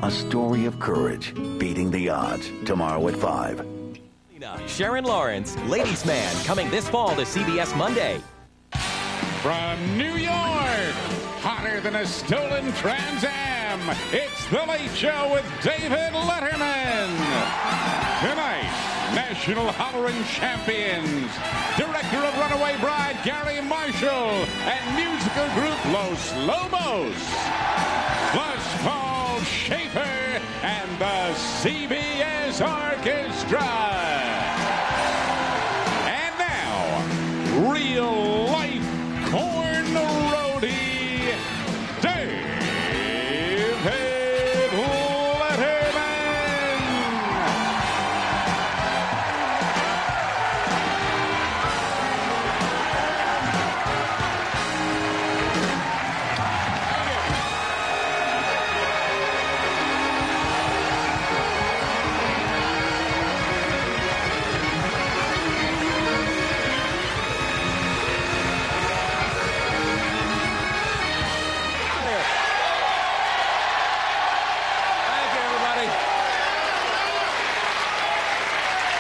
A story of courage, beating the odds. Tomorrow at 5. Sharon Lawrence, Ladies Man, coming this fall to CBS Monday. From New York, hotter than a stolen Trans Am, it's The Late Show with David Letterman. Tonight, National Hollering Champions, director of Runaway Bride, Gary Marshall, and musical group Los Lobos, plus Paul Schaefer and the CBS Orchestra. And now, real-life corn roadie, David Letterman.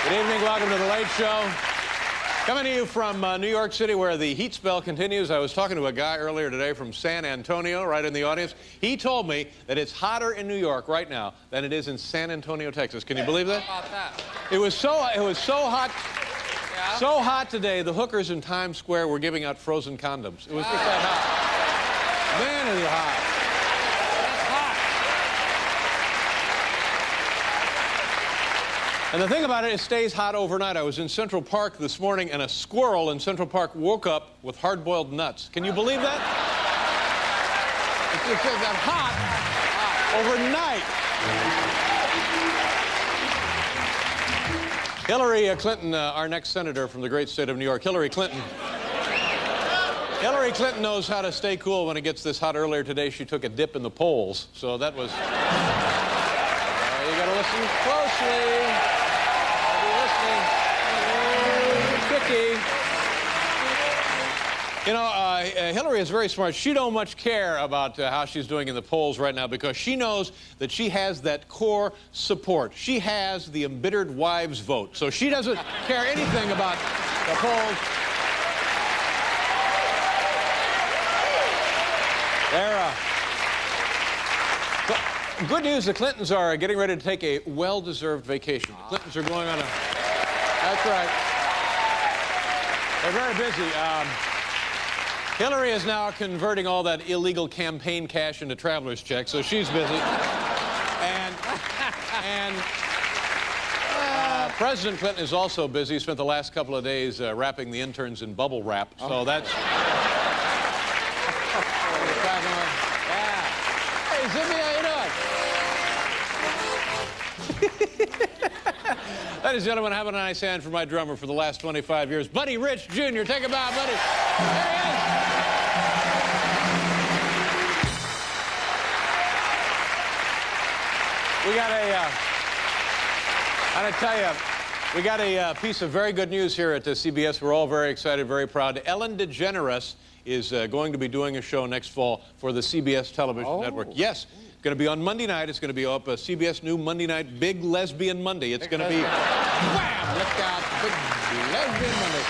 Good evening, welcome to The Late Show. Coming to you from New York City, where the heat spell continues. I was talking to a guy earlier today from San Antonio, right in the audience. He told me that it's hotter in New York right now than it is in San Antonio, Texas. Can you believe that? How about that? It was so hot. Yeah? So hot today, the hookers in Times Square were giving out frozen condoms. It was just that hot. Man, is it hot. That's hot. And the thing about it, it stays hot overnight. I was in Central Park this morning, and a squirrel in Central Park woke up with hard-boiled nuts. Can you believe that? It's that hot overnight. Hillary Clinton, our next senator from the great state of New York, Hillary Clinton knows how to stay cool when it gets this hot. Earlier today, she took a dip in the polls, so that was... you gotta listen closely. Tricky. You know, Hillary is very smart. She don't much care about how she's doing in the polls right now, because she knows that she has that core support. She has the embittered wives' vote, so she doesn't care anything about the polls. Good news, the Clintons are getting ready to take a well-deserved vacation. The Clintons are going on a... That's right. They're very busy. Hillary is now converting all that illegal campaign cash into traveler's checks, so she's busy. And President Clinton is also busy. He spent the last couple of days wrapping the interns in bubble wrap, so that's... Hey, Zimmy, how you doing? Ladies and gentlemen, have a nice hand for my drummer for the last 25 years, Buddy Rich Jr. Take a bow, Buddy. There he is. We got I gotta tell you, we got a piece of very good news here at CBS. We're all very excited, very proud. Ellen DeGeneres is going to be doing a show next fall for the CBS television network. Yes. It's going to be on Monday night. It's going to be up CBS New Monday night, Big Lesbian Monday. It's going to be wham! Look out, Big Lesbian Monday.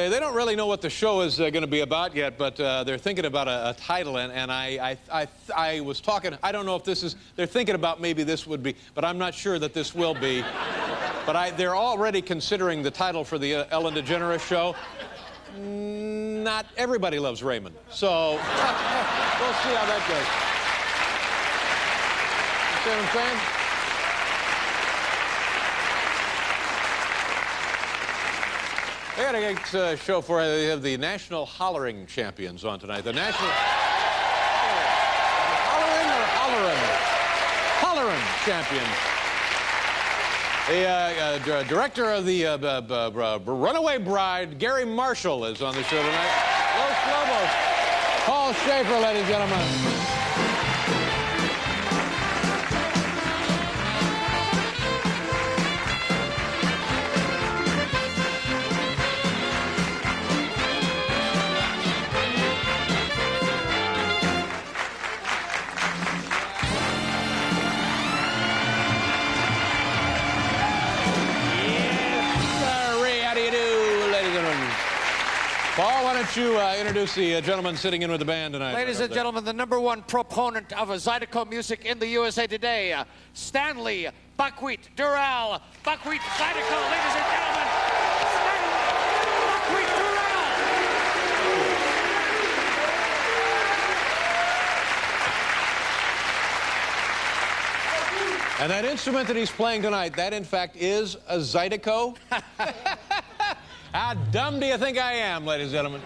They don't really know what the show is going to be about yet, but they're thinking about a title, and I was talking. I don't know if this is. They're thinking about maybe this would be, but I'm not sure that this will be. But they're already considering the title for the Ellen DeGeneres show. Not everybody loves Raymond, so we'll see how that goes. You see what I'm saying? I got a great show for you. They have the National Hollering Champions on tonight. The National Hollering Champions. The director of the Runaway Bride, Gary Marshall, is on the show tonight. Los Lobos. Paul Schaefer, ladies and gentlemen. don't you introduce the gentleman sitting in with the band tonight? Ladies and gentlemen, the #1 proponent of Zydeco music in the USA today, Stanley Buckwheat Durrell. Buckwheat Zydeco, ladies and gentlemen. Stanley Buckwheat Durrell. And that instrument that he's playing tonight, that in fact is a Zydeco. How dumb do you think I am, ladies and gentlemen?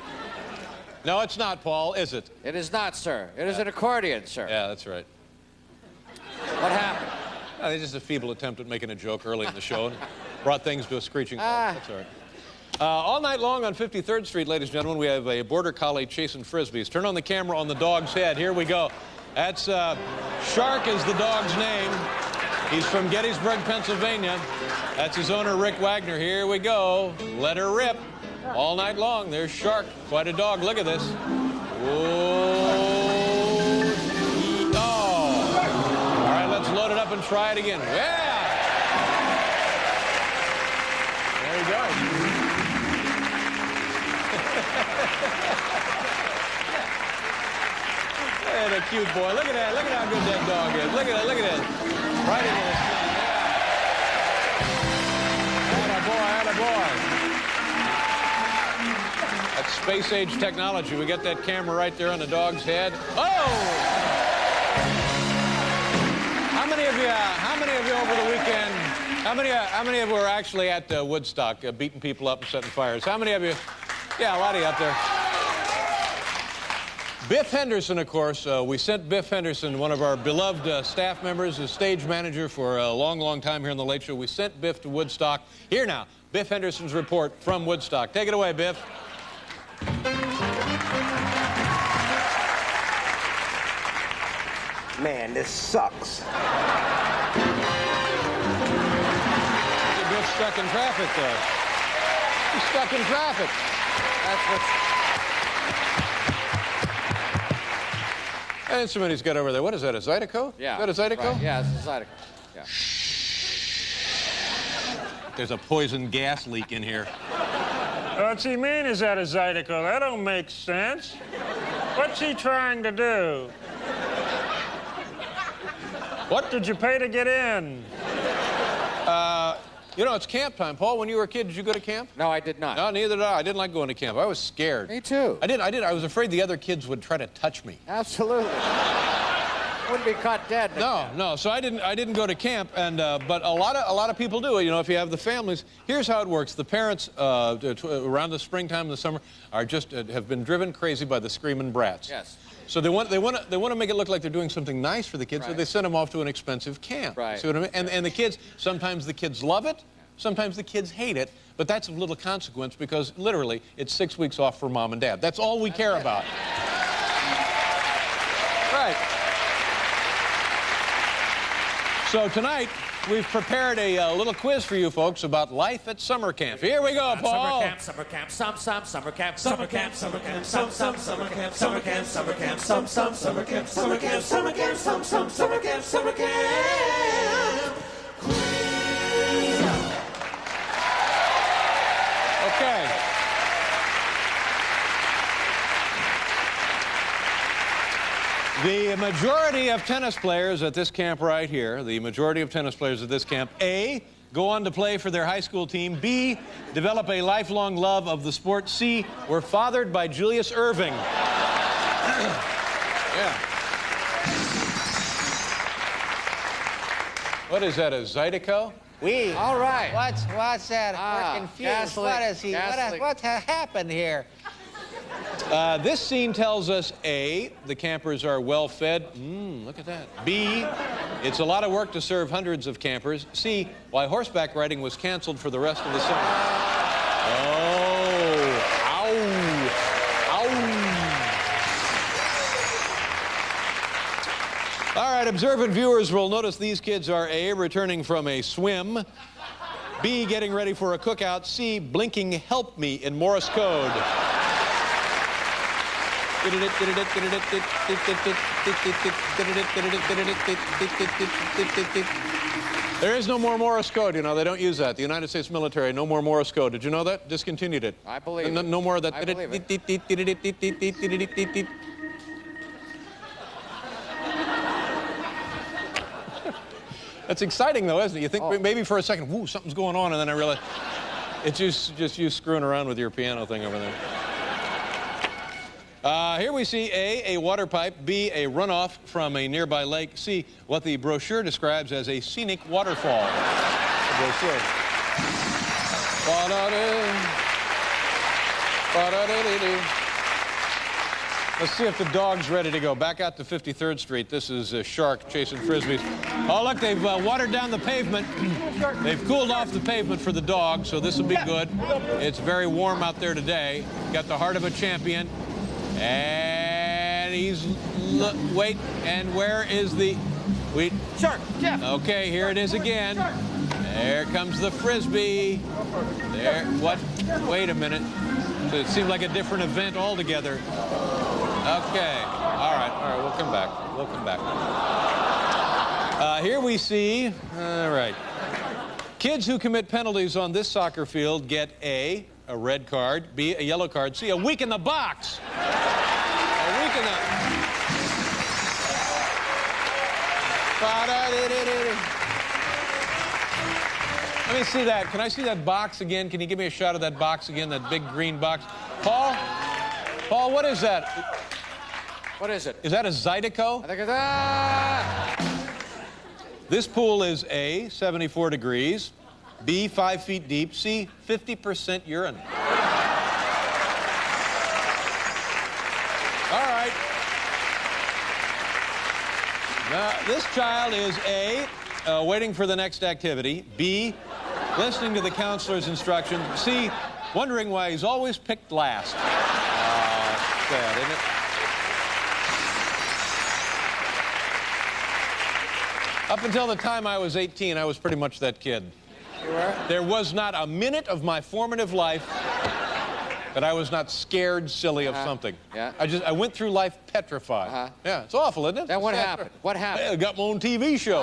No, it's not, Paul, is it? It is not, sir. It is an accordion, sir. Yeah, that's right. What happened? It's just a feeble attempt at making a joke early in the show and brought things to a screeching halt. That's all right. All night long on 53rd Street, ladies and gentlemen, we have a border collie chasing frisbees. Turn on the camera on the dog's head. Here we go. That's Shark is the dog's name. He's from Gettysburg, Pennsylvania. That's his owner, Rick Wagner. Here we go. Let her rip. All night long. There's Shark. Quite a dog. Look at this. Whoa. Oh. All right, let's load it up and try it again. Yeah. There you go. Look at that cute boy. Look at that. Look at how good that dog is. Look at that. Look at that. Right into the skin. Yeah. Attaboy, attaboy. That's space-age technology. We got that camera right there on the dog's head. Oh! How many of you over the weekend, how many of you were actually at Woodstock beating people up and setting fires? How many of you? Yeah, a lot of you up there. Biff Henderson, of course, we sent Biff Henderson, one of our beloved staff members, a stage manager for a long, long time here on The Late Show. We sent Biff to Woodstock. Here now, Biff Henderson's report from Woodstock. Take it away, Biff. Man, this sucks. Biff's stuck in traffic, though. He's stuck in traffic. That's what's... That instrument he's got over there, what is that, a Zydeco? Yeah. Is that a Zydeco? Right. Yeah, it's a Zydeco. Yeah. There's a poison gas leak in here. What's he mean, is that a Zydeco? That don't make sense. What's he trying to do? What did you pay to get in? You know, it's camp time. Paul, when you were a kid, did you go to camp? No, I did not. No, neither did I. I didn't like going to camp. I was scared. Me too. I did. I was afraid the other kids would try to touch me. Absolutely. Wouldn't be caught dead. No. So I didn't go to camp, and but a lot of people do. You know, if you have the families, here's how it works. The parents around the springtime and the summer are just have been driven crazy by the screaming brats. Yes. So they want to make it look like they're doing something nice for the kids, so Right. they send them off to an expensive camp. Right. See what I mean? And the kids, sometimes the kids love it, sometimes the kids hate it, but that's of little consequence because literally it's 6 weeks off for mom and dad. That's all we care about. Right. So tonight, we've prepared a little quiz for you folks about life at summer camp. Here we go, Paul. Summer camp, some, summer camp, summer camp, some, summer camp, summer camp, summer camp, summer camp, some, summer camp, summer camp, summer camp, some, summer camp, summer camp. Okay. The majority of tennis players at this camp right here, the majority of tennis players at this camp, A, go on to play for their high school team, B, develop a lifelong love of the sport, C, were fathered by Julius Erving. Yeah. What is that, a Zydeco? All right. What's that? Ah, We're confused. gas leak, What is he? gas leak. What happened here? This scene tells us, A, the campers are well-fed. Look at that. B, it's a lot of work to serve hundreds of campers. C, why horseback riding was canceled for the rest of the summer. Oh, ow, ow. All right, observant viewers will notice these kids are A, returning from a swim, B, getting ready for a cookout, C, blinking help me in Morse code. There is no more Morse code, you know. They don't use that. The United States military, no more Morse code. Did you know that? Discontinued it. I believe no, it. no more of that. I believe it. That's exciting, though, isn't it? You think maybe for a second, whoo, something's going on, and then I realize it's just you screwing around with your piano thing over there. Here we see A, water pipe, B, a runoff from a nearby lake, C, what the brochure describes as a scenic waterfall. The brochure. Let's see if the dog's ready to go. Back out to 53rd Street. This is a shark chasing frisbees. Oh, look, they've watered down the pavement. They've cooled off the pavement for the dog, so this will be good. It's very warm out there today. Got the heart of a champion. And he's, wait, and where is the, Shark, yeah. Okay, here it is again. There comes the frisbee. There, what, wait a minute. It seemed like a different event altogether. Okay, all right, we'll come back. We'll come back. Here we see, all right. Kids who commit penalties on this soccer field get A, a red card, B, a yellow card, C, a week in the box. A week in the... Let me see that. Can I see that box again? Can you give me a shot of that box again, that big green box? Paul, what is that? What is it? Is that a Zydeco? I think it's that. This pool is A, 74 degrees, B, 5 feet deep, C, 50% urine. All right. Now, this child is A, waiting for the next activity, B, listening to the counselor's instructions, C, wondering why he's always picked last. Sad, isn't it? Up until the time I was 18, I was pretty much that kid. You were? There was not a minute of my formative life that I was not scared silly of something. Yeah. I went through life petrified. Yeah, it's awful, isn't it? Then what happened? What happened? I got my own TV show.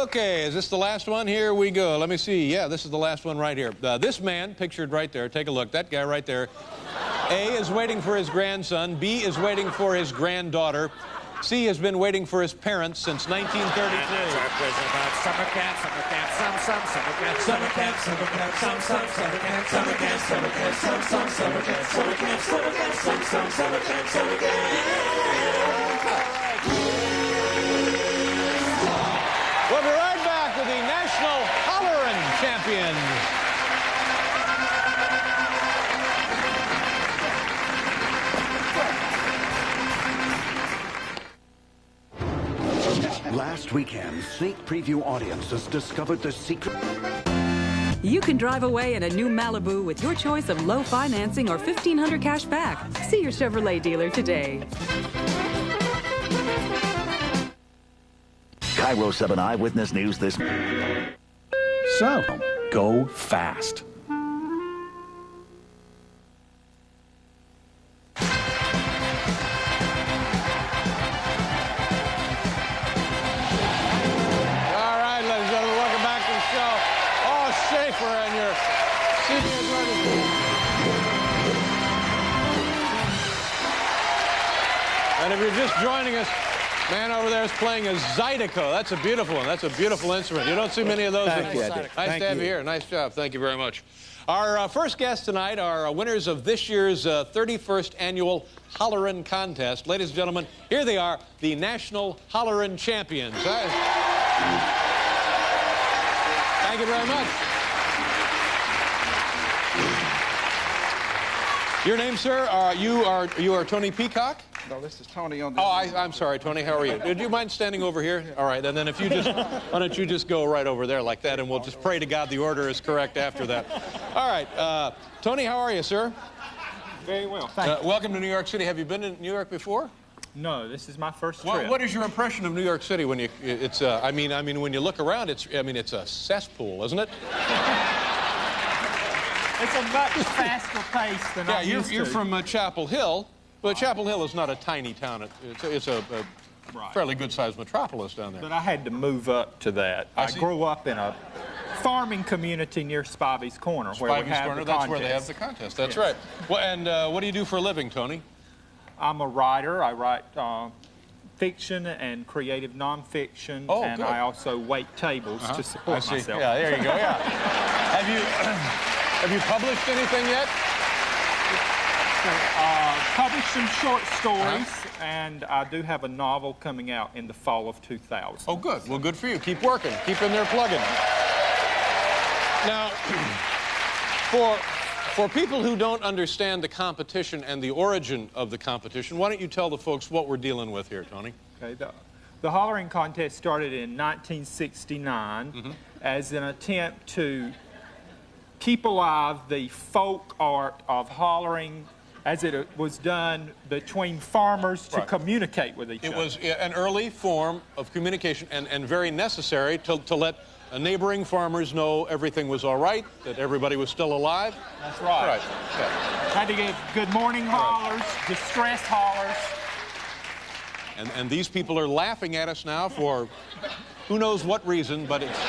Okay, is this the last one? Here we go. Let me see. Yeah, this is the last one right here. This man, pictured right there, take a look. That guy right there. A is waiting for his grandson. B is waiting for his granddaughter. C has been waiting for his parents since 1933. Our quiz about summer camp, summer camp, some, summer camp, Summer camp, summer camp, summer camp, summer camp, summer camp, summer camp, summer camp, summer camp, summer camp, summer camp. We'll be right back with the National Hollerin' Champions. Last weekend, sneak preview audiences discovered the secret. You can drive away in a new Malibu with your choice of low financing or $1,500 cash back. See your Chevrolet dealer today. Cairo 7 Eyewitness News this... So, go fast. And your CBS ready. And if you're just joining us, man over there is playing a Zydeco. That's a beautiful one. That's a beautiful instrument. You don't see many of those. Thank you. Nice to have you here. Nice job. Thank you very much. Our first guests tonight are winners of this year's 31st annual Hollerin' Contest. Ladies and gentlemen, here they are, the National Hollerin' Champions. Thank you very much. Your name, sir? You are Tony Peacock? No, this is Tony on the... Oh, I'm sorry, Tony. How are you? Do you mind standing over here? All right, and then if you just... Why don't you just go right over there like that, and we'll just pray to God the order is correct after that. All right. Tony, how are you, sir? Very well, thank you. Welcome to New York City. Have you been in New York before? No, this is my first trip. What is your impression of New York City when you... It's... I mean, when you look around, it's a cesspool, isn't it? It's a much faster pace than I used to. You're from Chapel Hill, but Chapel Hill is not a tiny town. It's a fairly good-sized metropolis down there. But I had to move up to that. I grew up in a farming community near Spivey's Corner, where we have the contest. That's where they have the contest. That's right. Well, and what do you do for a living, Tony? I'm a writer. I write fiction and creative nonfiction, and good. I also wait tables to support myself. Yeah, there you go. Yeah. Have you published anything yet? Published some short stories, and I do have a novel coming out in the fall of 2000. Oh, good. Well, good for you. Keep working. Keep in there plugging. Now, for people who don't understand the competition and the origin of the competition, why don't you tell the folks what we're dealing with here, Tony? Okay. The hollering contest started in 1969 as an attempt to keep alive the folk art of hollering as it was done between farmers to communicate with each other. It was an early form of communication and very necessary to let neighboring farmers know everything was all right, that everybody was still alive. That's right. Had to give good morning hollers, distress hollers. And these people are laughing at us now for who knows what reason, but it's...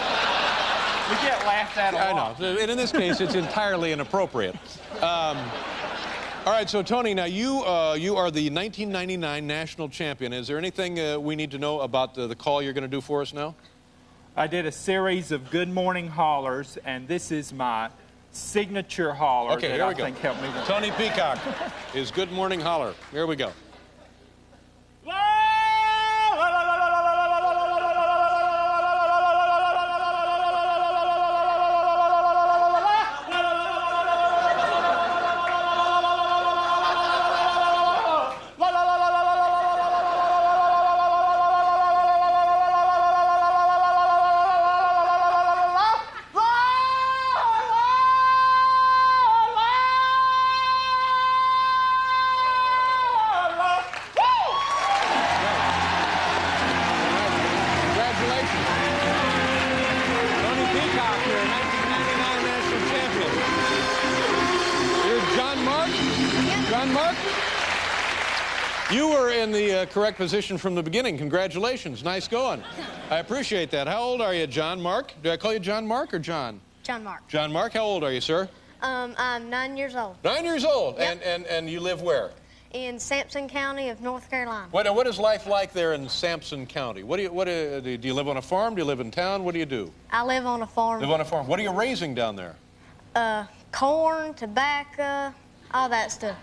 We get laughed at a lot. I know. And in this case, it's entirely inappropriate. All right, so Tony, now you are the 1999 national champion. Is there anything we need to know about the call you're going to do for us now? I did a series of good morning hollers, and this is my signature holler that I think helped me win. Tony Peacock is Good Morning Holler. Here we go. You were in the correct position from the beginning. Congratulations. Nice going. I appreciate that. How old are you, John Mark? Do I call you John Mark or John? John Mark. John Mark, how old are you, sir? I'm 9 years old. 9 years old? Yep. And you live where? In Sampson County of North Carolina. What is life like there in Sampson County? Do you live on a farm? Do you live in town? What do you do? I live on a farm. Live on a farm. What are you raising down there? Corn, tobacco, all that stuff.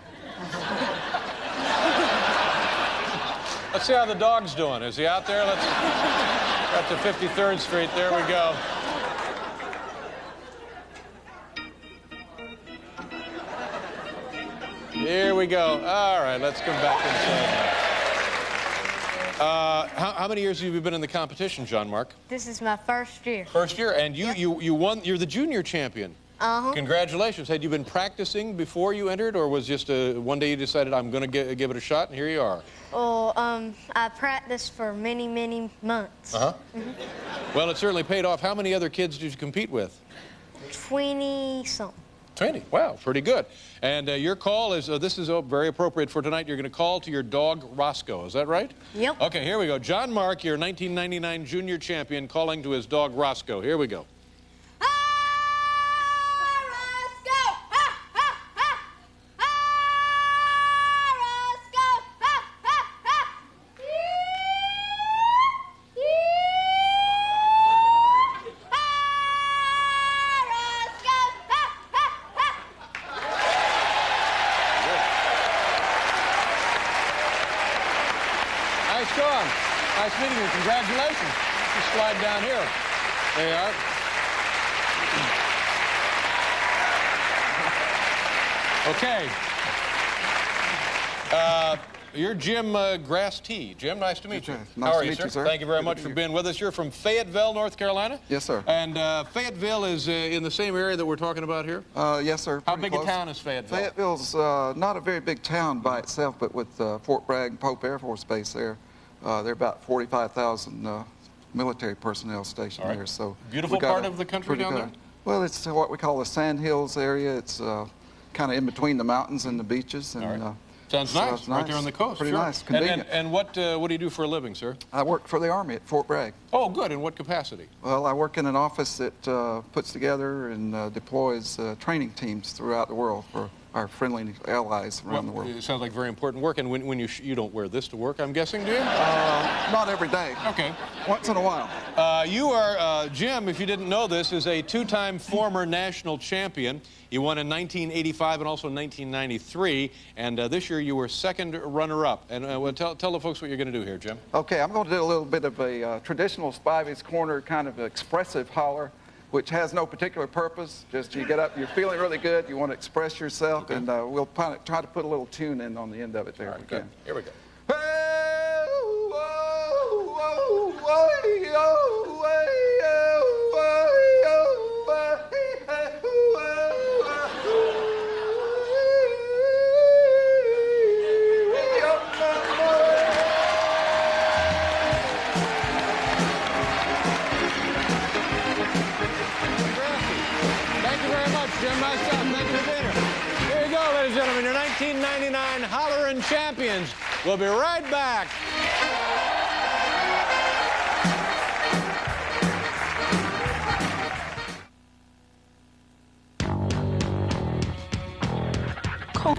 Let's see how the dog's doing. Is he out there? Let's at the 53rd Street. There we go. Here we go. All right, let's come back inside. How many years have you been in the competition, John Mark? This is my first year. First year, and you won. You're the junior champion. Congratulations. Had you been practicing before you entered, or was just one day you decided I'm going to give it a shot, and here you are? Well, I practiced for many, many months. Well, it certainly paid off. How many other kids did you compete with? 20-something. 20. Wow, pretty good. And your call is, this is very appropriate for tonight. You're going to call to your dog, Roscoe. Is that right? Yep. Okay, here we go. John Mark, your 1999 junior champion, calling to his dog, Roscoe. Here we go. Nice going. Nice meeting you. Congratulations. Just slide down here. There you are. Okay. You're Jim Grass T. Jim, nice to meet you. Nice How are to you, meet sir? you, sir. Thank you very much for being with us. You're from Fayetteville, North Carolina? Yes, sir. And Fayetteville is in the same area that we're talking about here? Yes, sir. How big a town is Fayetteville? Fayetteville's not a very big town by itself, but with Fort Bragg and Pope Air Force Base there, there are about 45,000 military personnel stationed there. So beautiful part of the country down there? Well, it's what we call the Sand Hills area. It's kind of in between the mountains and the beaches. And, All right. Sounds nice, right there on the coast. Pretty sure. nice, convenient. And what do you do for a living, sir? I work for the Army at Fort Bragg. Oh, good. In what capacity? Well, I work in an office that puts together and deploys training teams throughout the world for our friendly allies around the world. It sounds like very important work. And when you don't wear this to work, I'm guessing, do you? Not every day. Okay. Once in a while. You are, Jim, if you didn't know this, is a two-time former national champion. You won in 1985 and also in 1993. And this year you were second runner-up. And well, tell the folks what you're going to do here, Jim. Okay, I'm going to do a little bit of a traditional Spivey's Corner kind of expressive holler, which has no particular purpose. Just you get up, you're feeling really good, you want to express yourself, okay. And we'll try to put a little tune in on the end of it there. All right, good. Here we go. Jim, nice job. Thank you for being here. Here you go, ladies and gentlemen, your 1999 Hollerin' Champions. We'll be right back.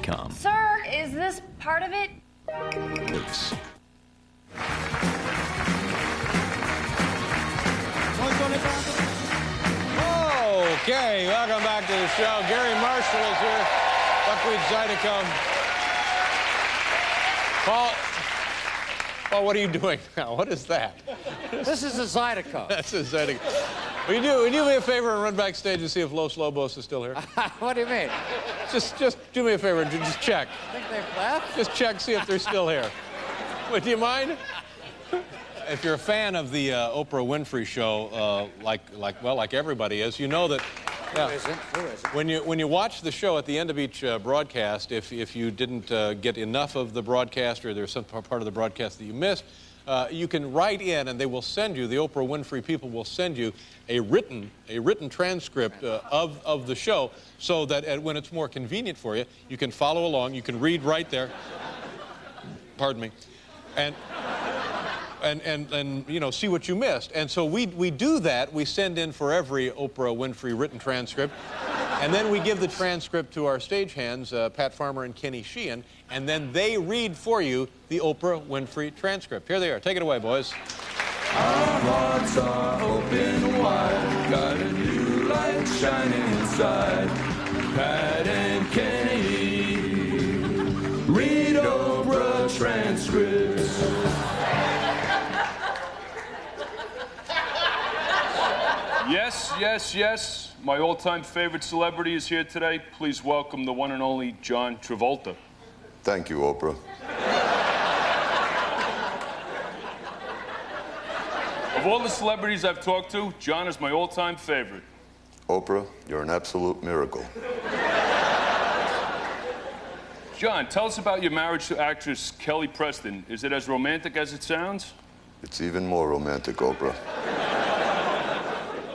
Come. Sir, is this part of it? Please. Okay, welcome back to the show. Gary Marshall is here. Buckwheat Zydeco. Paul, what are you doing now? What is that? This is a Zydeco. That's a Zydeco. Will you do me a favor and run backstage and see if Los Lobos is still here? What do you mean? Just do me a favor and just check. I think they've left. Just check, see if they're still here. Would you mind? If you're a fan of the Oprah Winfrey Show, like everybody is, you know that. Yeah, Who isn't? When you watch the show at the end of each broadcast, if you didn't get enough of the broadcast or there's some part of the broadcast that you missed, you can write in and they will send you. The Oprah Winfrey people will send you a written transcript of the show, so that when it's more convenient for you, you can follow along. You can read right there. Pardon me, and you know, see what you missed. And so we do that. We send in for every Oprah Winfrey written transcript. And then we give the transcript to our stagehands, Pat Farmer and Kenny Sheehan, and then they read for you the Oprah Winfrey transcript. Here they are. Take it away, boys. Our hearts are open wide, got a new light shining inside. Pat and Kenny read Oprah transcripts. Yes, yes, yes. My all-time favorite celebrity is here today. Please welcome the one and only John Travolta. Thank you, Oprah. Of all the celebrities I've talked to, John is my all-time favorite. Oprah, you're an absolute miracle. John, tell us about your marriage to actress Kelly Preston. Is it as romantic as it sounds? It's even more romantic, Oprah.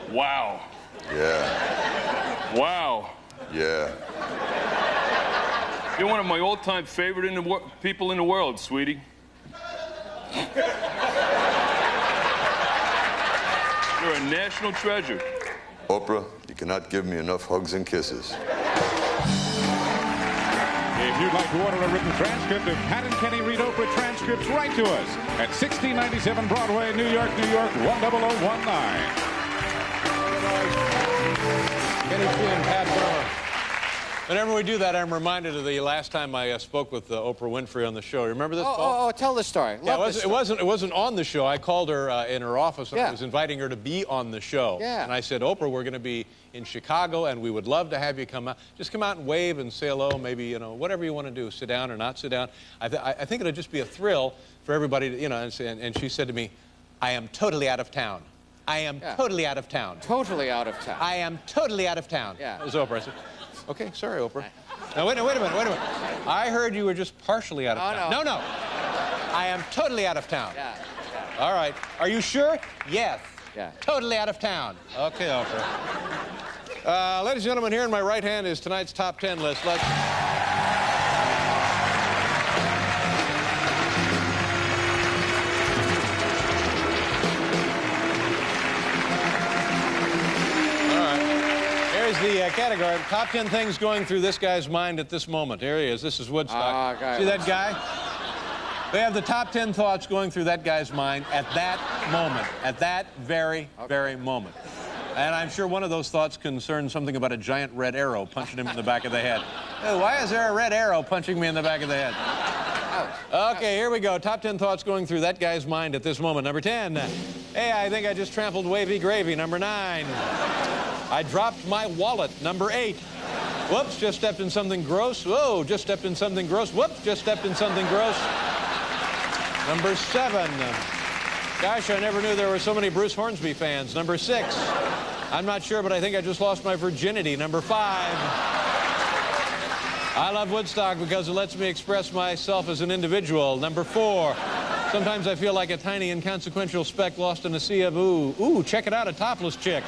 Wow. Yeah. Wow. Yeah. You're one of my all-time favorite people in the world, sweetie. You're a national treasure. Oprah, you cannot give me enough hugs and kisses. If you'd like to order a written transcript of Pat and Kenny read Oprah transcripts, write to us at 1697 Broadway, New York, 10019. Kenny Sheehan, Pat Farmer. Whenever we do that, I'm reminded of the last time I spoke with Oprah Winfrey on the show. Remember this, Paul? Oh, tell the story. Yeah, it wasn't on the show. I called her in her office and I was inviting her to be on the show. Yeah. And I said, Oprah, we're going to be in Chicago and we would love to have you come out. Just come out and wave and say hello, maybe, you know, whatever you want to do, sit down or not sit down. I think it'll just be a thrill for everybody to, you know, and she said to me, I am totally out of town. I am totally out of town. Totally out of town. I am totally out of town. Yeah. That was Oprah. I said, okay, sorry, Oprah. Now, wait a minute. I heard you were just partially out of town. No. I am totally out of town. Yeah. All right. Are you sure? Yes. Yeah. Totally out of town. Okay, Oprah. Ladies and gentlemen, here in my right hand is tonight's top 10 list. Let's... The category, top 10 things going through this guy's mind at this moment. Here he is. This is Woodstock. See that guy? They have the top 10 thoughts going through that guy's mind at that moment, at that very moment. And I'm sure one of those thoughts concerned something about a giant red arrow punching him in the back of the head. Hey, why is there a red arrow punching me in the back of the head? Okay, here we go. Top 10 thoughts going through that guy's mind at this moment. Number 10. Hey, I think I just trampled wavy gravy. Number 9. I dropped my wallet. Number 8. Whoops, just stepped in something gross. Whoa, just stepped in something gross. Whoops, just stepped in something gross. Number 7. Gosh, I never knew there were so many Bruce Hornsby fans. Number 6. I'm not sure, but I think I just lost my virginity. Number 5. I love Woodstock because it lets me express myself as an individual. Number 4. Sometimes I feel like a tiny inconsequential speck lost in a sea of ooh. Ooh, check it out, a topless chick.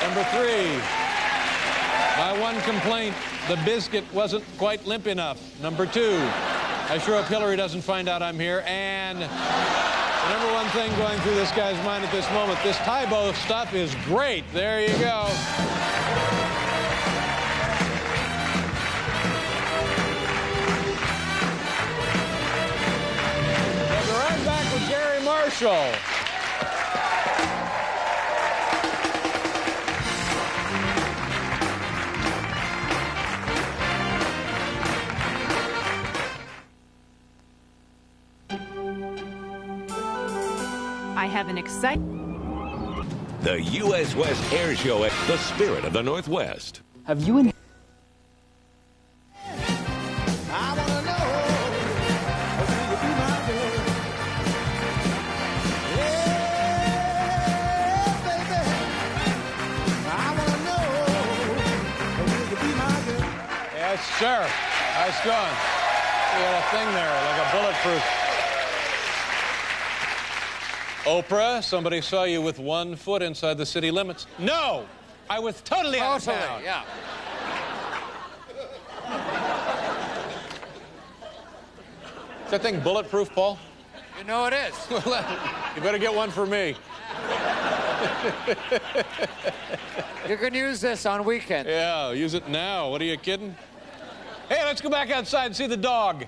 Number 3, my one complaint, the biscuit wasn't quite limp enough. Number 2, I sure hope Hillary doesn't find out I'm here. And the number one thing going through this guy's mind at this moment, this Tybo stuff is great. There you go. We'll be right back with Gary Marshall. I have an exciting... The U.S. West Air Show at the Spirit of the Northwest. Have you in... Yes, sir. Nice going. You got a thing there, like a bulletproof. Oprah, somebody saw you with 1 foot inside the city limits. No! I was totally out of town. Yeah. Is that thing bulletproof, Paul? You know it is. You better get one for me. You can use this on weekends. Yeah, use it now. What are you kidding? Hey, let's go back outside and see the dog.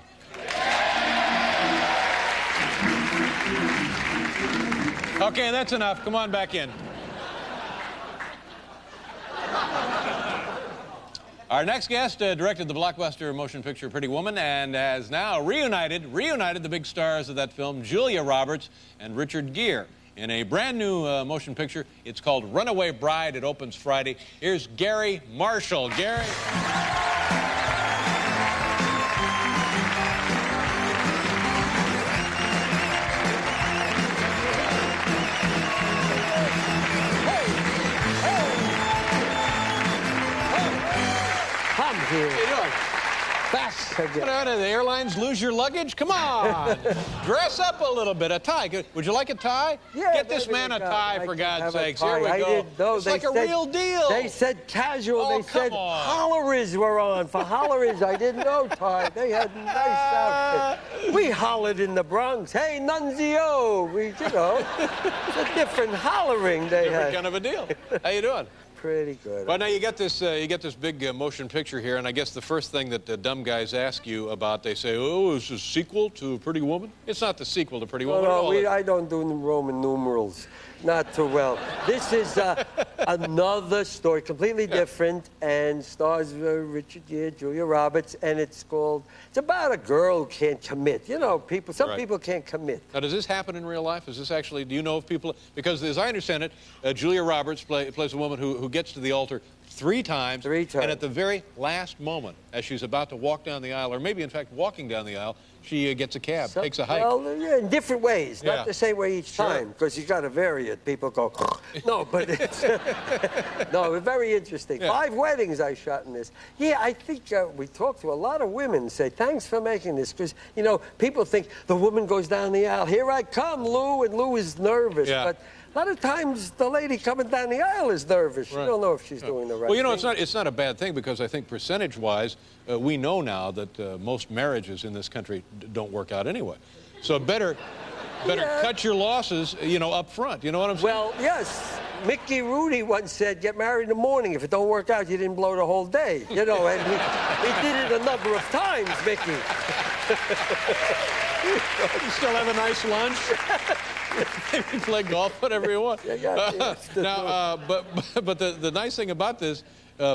Okay, that's enough. Come on back in. Our next guest directed the blockbuster motion picture Pretty Woman and has now reunited the big stars of that film, Julia Roberts and Richard Gere, in a brand new motion picture. It's called Runaway Bride. It opens Friday. Here's Gary Marshall. Gary. How you doing? That's What, did the airlines lose your luggage? Come on. Dress up a little bit. A tie. Would you like a tie? Yeah, get this man a tie, for God's sakes. Here we go. I didn't know. It's like a real deal. They said casual. Oh, they said come on. holleriz were on. For holleriz, I didn't know, Ty. They had nice outfits. We hollered in the Bronx. Hey, Nunzio. It's a different hollering they had. Different kind of a deal. How you doing? Pretty good. Well, now you get this big motion picture here, and I guess the first thing that the dumb guys ask you about, they say, "Oh, is this a sequel to Pretty Woman?" It's not the sequel to Pretty Woman at all. I don't do Roman numerals. Not too well. This is another story, completely different, and stars Richard Gere, Julia Roberts, and it's about a girl who can't commit. Some people can't commit. Now, does this happen in real life? Is this actually, do you know of people? Because as I understand it, Julia Roberts plays a woman who gets to the altar 3 times. 3 times. And at the very last moment, as she's about to walk down the aisle, or maybe, in fact, walking down the aisle, she gets a cab, takes a hike. Well, yeah, in different ways, Yeah. not the same way each time, because you got to vary it. People go, no, but it's no, very interesting. Yeah. 5 weddings I shot in this. Yeah, I think we talked to a lot of women. Say thanks for making this, because you know people think the woman goes down the aisle. Here I come, Lou, and Lou is nervous, Yeah. but. A lot of times, the lady coming down the aisle is nervous. Right. You don't know if she's doing the right thing. Well, you know, it's not a bad thing, because I think percentage-wise, we know now that most marriages in this country don't work out anyway. So better cut your losses, you know, up front. You know what I'm saying? Well, yes. Mickey Rooney once said, get married in the morning. If it don't work out, you didn't blow the whole day. You know, and he did it a number of times, Mickey. You still have a nice lunch. Maybe play golf, whatever you want. Now, but the nice thing about this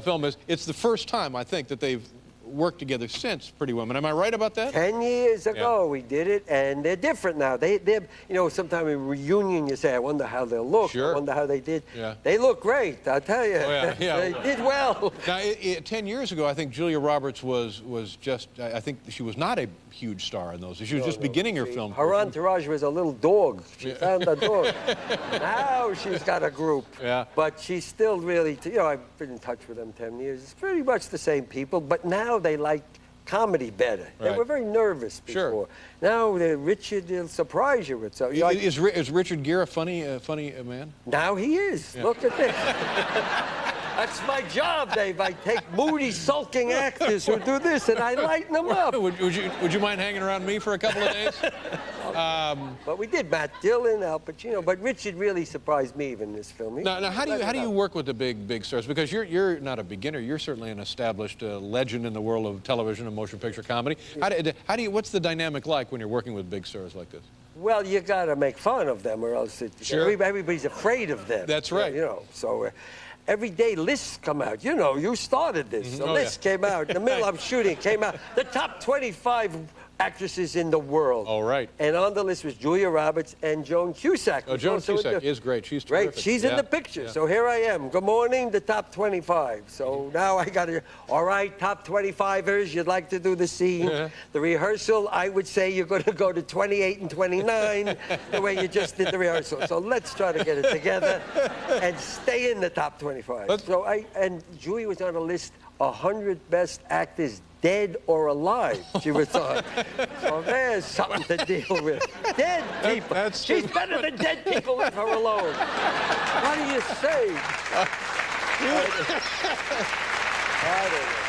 film is it's the first time, I think, that they've worked together since Pretty Woman. Am I right about that? 10 years ago we did it, and they're different now. They're you know, sometimes in reunion you say, I wonder how they'll look. Sure. I wonder how they did. Yeah. They look great, I'll tell you. Oh, yeah, yeah. They did well. Now, 10 years ago, I think Julia Roberts was just, I think she was not a huge star in those. She was just beginning her film. Her entourage was a little dog. She found a dog. Now she's got a group. Yeah. But she's still really, you know, I've been in touch with them 10 years. It's pretty much the same people, but now they like comedy better. They Right. were very nervous before. Sure. Now Richard will surprise you with something. Is Richard Gere a funny man? Now he is. Yeah. Look at this. That's my job, Dave. I take moody, sulking actors who do this, and I lighten them up. Would you mind hanging around me for a couple of days? But we did Matt Dillon, Al Pacino, but Richard really surprised me even in this film. Now how do you work with the big stars? Because you're not a beginner. You're certainly an established legend in the world of television and motion picture comedy. What's the dynamic like when you're working with big stars like this? Well, you got to make fun of them, or else everybody's afraid of them. That's right. You know, so. Every day lists come out. You know, you started this. The list came out. In the middle of shooting came out. The top 25 actresses in the world. All right. And on the list was Julia Roberts and Joan Cusack. Oh, Joan Cusack is great. She's terrific. Right, she's in the picture. Yeah. So here I am. Good morning, the top 25. So now I got to, all right, top 25ers, you'd like to do the scene. The rehearsal, I would say you're going to go to 28 and 29, the way you just did the rehearsal. So let's try to get it together and stay in the top 25. So and Julia was on a list, 100 best actors dead or alive, she was on. So there's something to deal with. Dead people. She's better than dead people, leave her alone. What do you say? I don't know.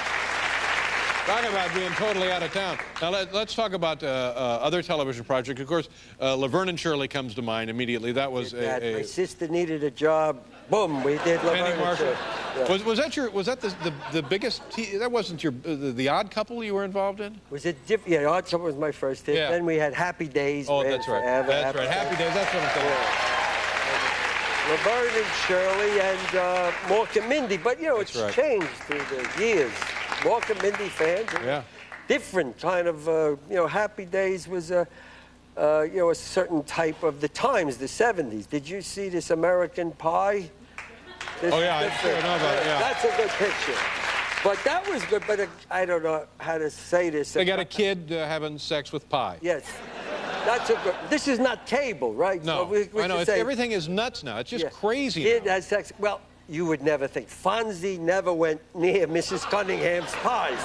Talk about being totally out of town. Now let's talk about other television projects. Of course, Laverne and Shirley comes to mind immediately. That was My sister needed a job. Boom, we did Laverne and Shirley. Yeah. Was that the biggest? That wasn't your the Odd Couple you were involved in? Was it different? Yeah, Odd Couple was my first hit. Yeah. Then we had Happy Days. Oh, that's right. That's right. Happy Days. That's what I'm saying. Laverne and Shirley and Mork and Mindy. But you know, it's changed through the years. Mork and Mindy fans. Yeah. Different kind of you know. Happy Days was you know, a certain type of the times, the 70s. Did you see this American Pie? Oh, yeah, I sure know about it, yeah. That's a good picture. But that was good, but I don't know how to say this. They got a kid having sex with pie. Yes. That's a good... This is not cable, right? No, so I know. Everything is nuts now. It's just crazy Kid now. has sex... Well, you would never think. Fonzie never went near Mrs. Cunningham's pies.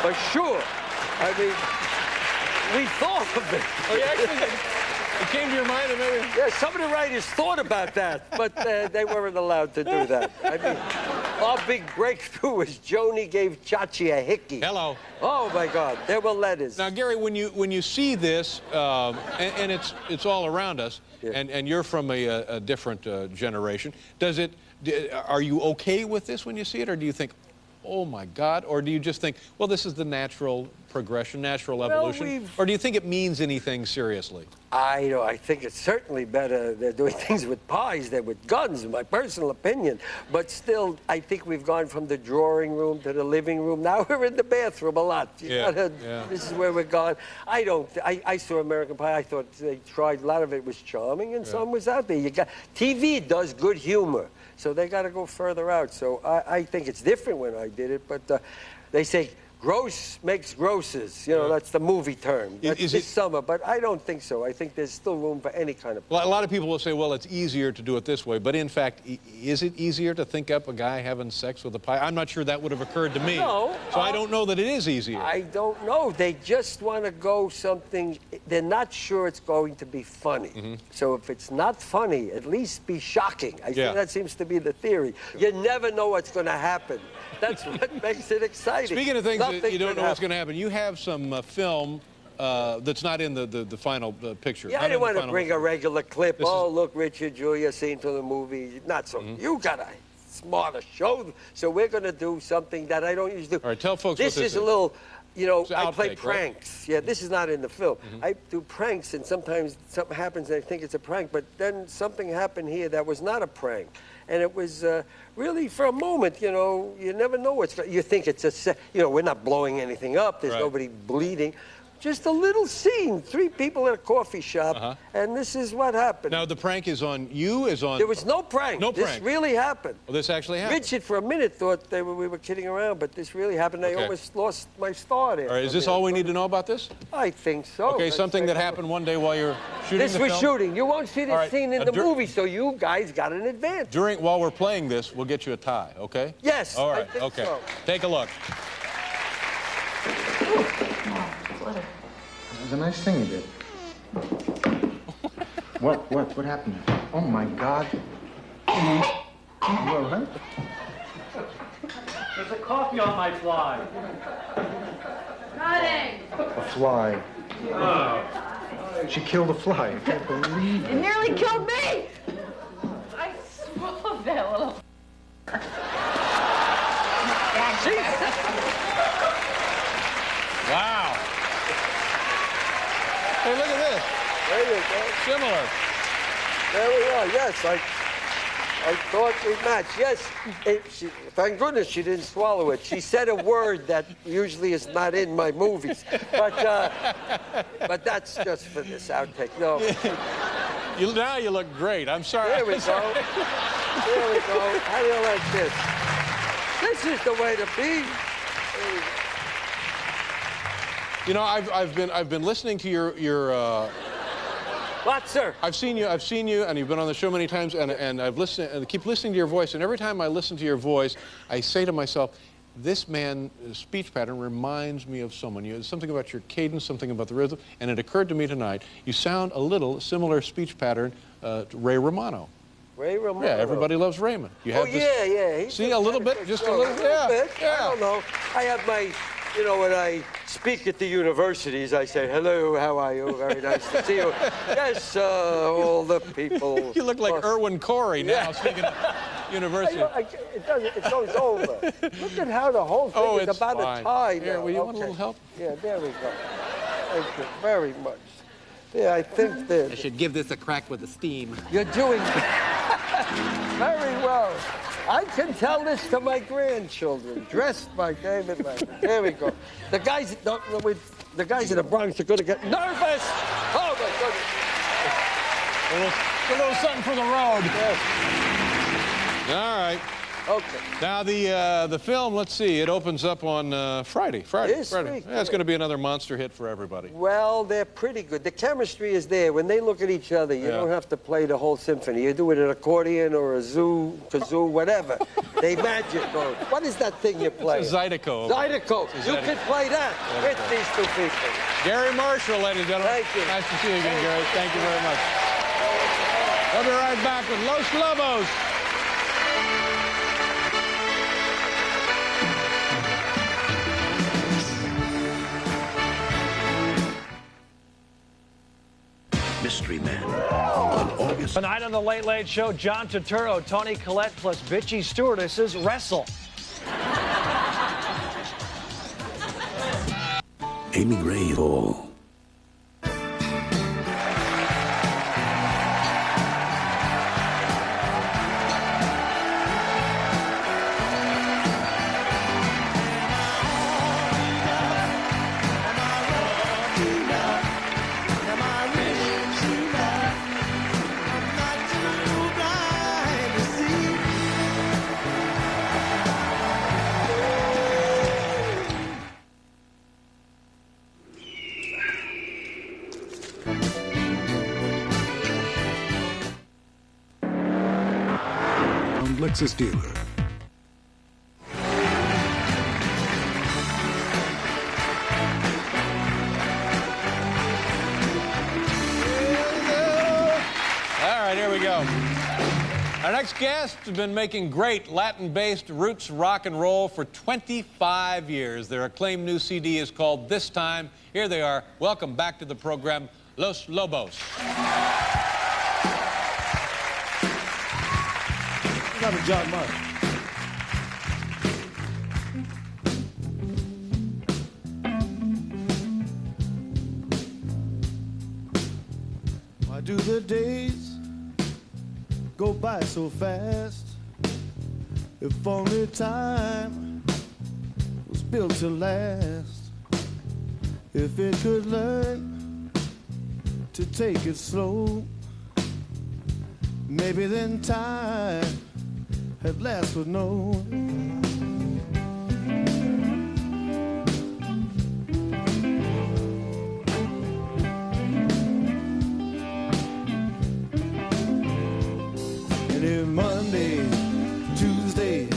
For sure. I mean... We thought of it. Oh, yeah, actually, it came to your mind and maybe... Yeah, some of the writers thought about that, but they weren't allowed to do that. I mean, our big breakthrough was Joni gave Chachi a hickey. Hello. Oh, my God. There were letters. Now, Gary, when you see this, and it's all around us, and you're from a different generation, are you okay with this when you see it, or do you think, oh, my God? Or do you just think, well, this is the natural progression, natural evolution? Or do you think it means anything seriously? I think it's certainly better they're doing things with pies than with guns, in my personal opinion. But still, I think we've gone from the drawing room to the living room. Now we're in the bathroom a lot. This is where we're going. I saw American Pie. I thought they tried, a lot of it was charming and some was out there. TV does good humor, so they got to go further out. So I think it's different when I did it, but they say gross makes grosses. You know, that's the movie term. That's this summer, but I don't think so. I think there's still room for any kind of... Well, a lot of people will say, well, it's easier to do it this way. But in fact, is it easier to think up a guy having sex with a pie? I'm not sure that would have occurred to me. No. So I don't know that it is easier. I don't know. They just want to go something... They're not sure it's going to be funny. So if it's not funny, at least be shocking. I think that seems to be the theory. You never know what's going to happen. That's what makes it exciting. Speaking of things that you don't know what's going to happen, you have some film that's not in the final picture. Yeah, I didn't want to bring a regular clip. Oh, look, Richard, Julia, scene from the movie. Not so. You got a smarter show. So we're going to do something that I don't usually do. All right, tell folks this what this is. A little, you know, I play outtake, pranks. Right? Yeah, this is not in the film. I do pranks, and sometimes something happens and I think it's a prank, but then something happened here that was not a prank. And it was really, for a moment, you know, you never know what's going to... You think it's you know, we're not blowing anything up. There's nobody bleeding. Just a little scene. 3 people at a coffee shop, and this is what happened. Now, the prank is on you, There was no prank. No prank. This really happened. Well, this actually happened. Richard, for a minute, thought we were kidding around, but this really happened. I almost lost my star there. All right, is this all we need to know about this? I think so. Okay, something that happened one day while you're shooting this the was film? shooting. You won't see this scene in the movie, so you guys got an advantage. While we're playing this, we'll get you a tie, okay? Yes, all right, I think so. Take a look. It was a nice thing you did. What happened? Oh, my God. You all right? There's a coffee on my fly. Cutting! A fly. She killed a fly. I can't believe It it. nearly killed me! I swallowed that little... Wow. Hey, look at this. There you go. Similar. There we are. Yes, I thought we'd match. Yes, thank goodness she didn't swallow it. She said a word that usually is not in my movies. But that's just for this outtake. No. Now you look great. I'm sorry. There we go. There we go. How do you like this? This is the way to be. You know, I've been listening to your What, sir? I've seen you, and you've been on the show many times, and I've listened, and I keep listening to your voice, and every time I listen to your voice, I say to myself, this man's speech pattern reminds me of someone. Something about your cadence, something about the rhythm, and it occurred to me tonight, you sound a little similar speech pattern to Ray Romano. Ray Romano? Yeah, Everybody Loves Raymond. You have yeah. He's see, a little bit, just a little, bit. I don't know. I have my... You know, when I speak at the universities, I say, hello, how are you? Very nice to see you. Yes, all the people. You look like Erwin Corey now, speaking at university. It goes over. Look at how the whole thing is about fine. a tie Here, now. will you want a little help? Yeah, there we go. Thank you very much. Yeah, I think that... I should give this a crack with the steam. You're doing very well. I can tell this to my grandchildren, dressed by David Letterman. There we go. The guys in the Bronx are going to get nervous. Oh, my goodness. A little something for the road. Yes. All right. Okay. Now, the film, let's see, it opens up on Friday. This Friday. week, Yeah, it's going to be another monster hit for everybody. Well, they're pretty good. The chemistry is there. When they look at each other, you don't have to play the whole symphony. You do it an accordion or a kazoo, whatever. They match it. What is that thing you play? It's a Zydeco. Zydeco. You could play that with these 2 people. Gary Marshall, ladies and gentlemen. Thank you. Nice to see you again, Gary. Thank you very much. We'll be right back with Los Lobos. Mystery Man on August. Tonight on the Late Late Show, John Turturro, Toni Collette, plus bitchy stewardesses wrestle. Amy Gray Hall. pre-owned Lexus dealer. All right, here we go. Our next guest has been making great Latin-based roots rock and roll for 25 years. Their acclaimed new CD is called This Time. Here they are. Welcome back to the program, Los Lobos. Another John Martin. Why do the days go by so fast? If only time was built to last. If it could learn to take it slow, maybe then time at last would know. And if Monday, Tuesday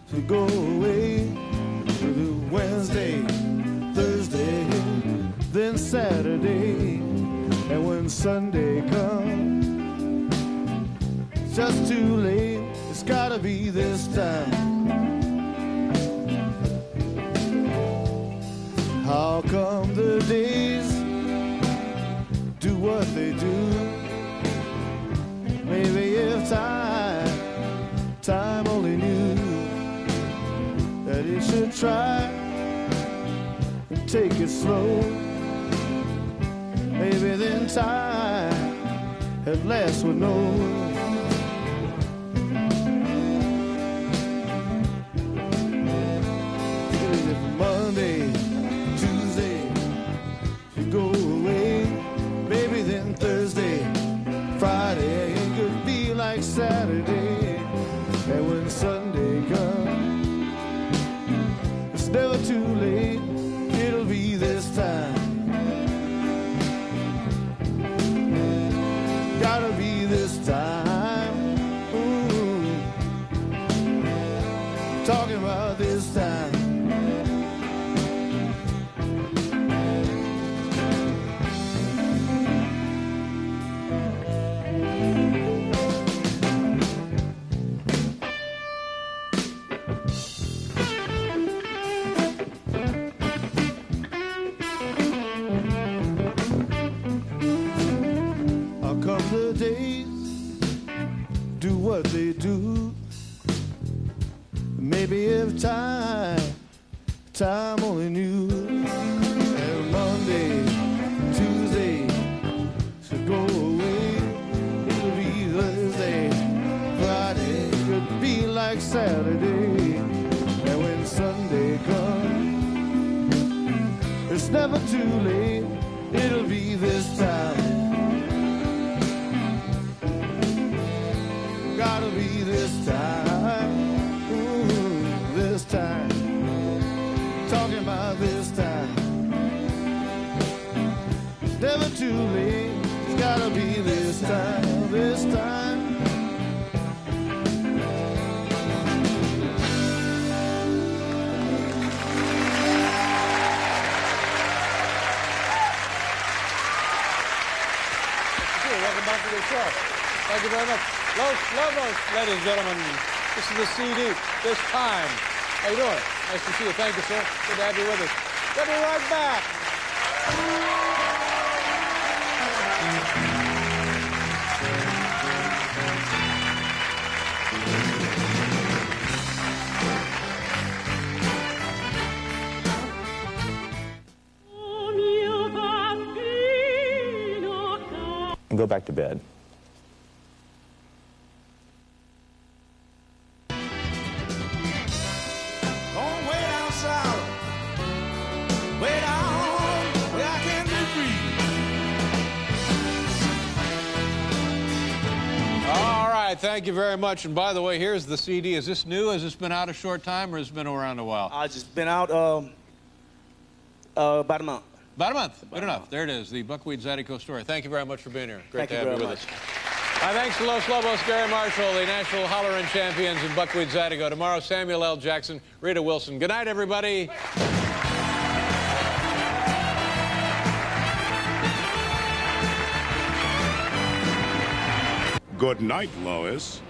to go away, Wednesday, Thursday, then Saturday, and when Sunday comes, it's just too late. It's gotta be this time. How come the days do what they do? Maybe if time only knew that it should try and take it slow. Maybe then time at last would know. Monday, Tuesday, you go away. Maybe then Thursday, Friday could be like Saturday. And when Sunday comes, it's never too late. It'll be this time. Gotta be this time. Ooh. Talking about this time. Do what they do. Maybe if time only knew. And Monday, Tuesday should go away. It'll be Thursday, Friday could be like Saturday. And when Sunday comes, it's never too late. It'll be this time. Gotta be this time, ooh, this time, talking about this time. It's never too late, it's gotta be this time, this time. Welcome back to the show. Thank you very much. Los Lobos, ladies and gentlemen. This is the CD, This Time. How you doing? Nice to see you. Thank you, sir. Good to have you with us. We'll be right back. And go back to bed. Thank you very much. And by the way, here's the CD. Is this new? Has this been out a short time, or has it been around a while? It's just been out about a month. About a month. Good enough. There it is, the Buckwheat Zydeco story. Thank you very much for being here. Great to have you with us. Thanks to Los Lobos, Gary Marshall, the national hollering champions in Buckwheat Zydeco. Tomorrow, Samuel L. Jackson, Rita Wilson. Good night, everybody. Good night, Lois.